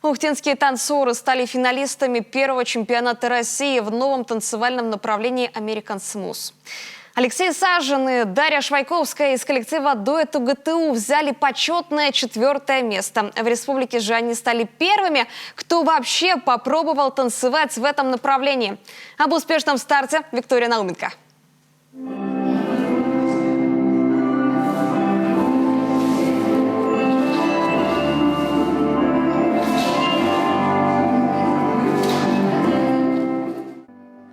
Ухтинские танцоры стали финалистами первого чемпионата России в новом танцевальном направлении American Smooth. Алексей Сажин и Дарья Швайковская из коллектива дуэт УГТУ взяли почетное 4-е место. В республике же они стали первыми, кто вообще попробовал танцевать в этом направлении. Об успешном старте Виктория Науменко.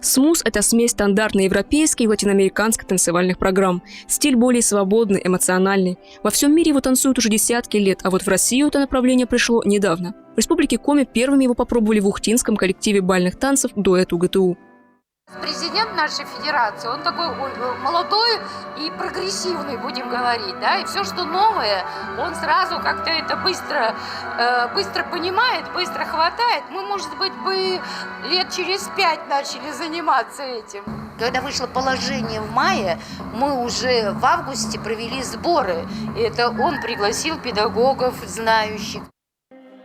Смуз – это смесь стандартной европейской и латиноамериканской танцевальных программ. Стиль более свободный, эмоциональный. Во всем мире его танцуют уже десятки лет, а вот в Россию это направление пришло недавно. В Республике Коми первыми его попробовали в ухтинском коллективе бальных танцев дуэт УГТУ. Президент нашей федерации, он такой молодой и прогрессивный, будем говорить, да, и все, что новое, он сразу как-то это быстро понимает, быстро хватает. Мы, может быть, бы лет через 5 начали заниматься этим. Когда вышло положение в мае, мы уже в августе провели сборы. Это он пригласил педагогов, знающих.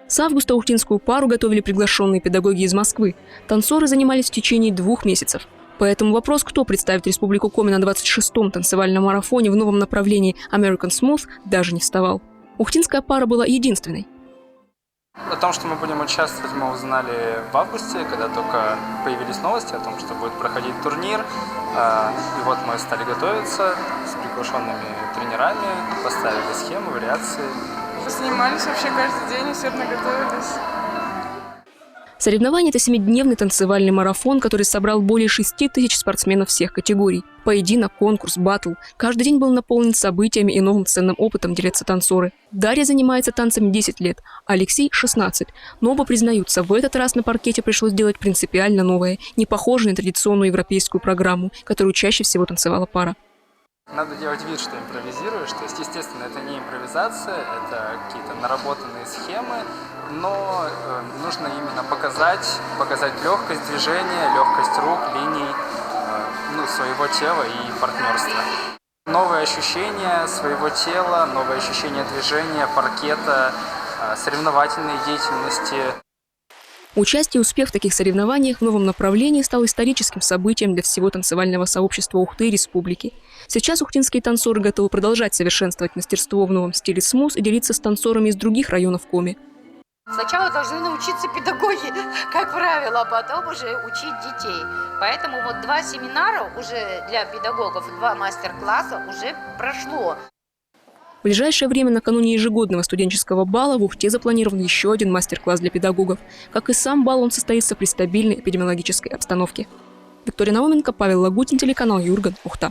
С августа ухтинскую пару готовили приглашенные педагоги из Москвы. Танцоры занимались в течение 2 месяцев. Поэтому вопрос, кто представит Республику Коми на 26-м танцевальном марафоне в новом направлении American Smooth, даже не вставал. Ухтинская пара была единственной. О том, что мы будем участвовать, мы узнали в августе, когда только появились новости о том, что будет проходить турнир. И вот мы стали готовиться с приглашенными тренерами, поставили схемы, вариации. Занимались вообще каждый день, усердно готовились. Соревнование – это 7-дневный танцевальный марафон, который собрал более 6000 спортсменов всех категорий. Поединок, конкурс, баттл. Каждый день был наполнен событиями и новым ценным опытом, делятся танцоры. Дарья занимается танцами 10 лет, а Алексей – 16. Но оба признаются, в этот раз на паркете пришлось делать принципиально новое, не похожее на традиционную европейскую программу, которую чаще всего танцевала пара. Надо делать вид, что импровизируешь, то есть, естественно, это не импровизация, это какие-то наработанные схемы, но нужно именно показать легкость движения, легкость рук, линий, своего тела и партнерства. Новые ощущения своего тела, новые ощущения движения, паркета, соревновательной деятельности. Участие и успех в таких соревнованиях в новом направлении стал историческим событием для всего танцевального сообщества Ухты и республики. Сейчас ухтинские танцоры готовы продолжать совершенствовать мастерство в новом стиле смуз и делиться с танцорами из других районов Коми. Сначала должны научиться педагоги, как правило, а потом уже учить детей. Поэтому вот 2 семинара уже для педагогов, 2 мастер-класса уже прошло. В ближайшее время, накануне ежегодного студенческого бала, в Ухте запланирован еще один мастер-класс для педагогов. Как и сам бал, он состоится при стабильной эпидемиологической обстановке. Виктория Науменко, Павел Лагутин, телеканал Юрган, Ухта.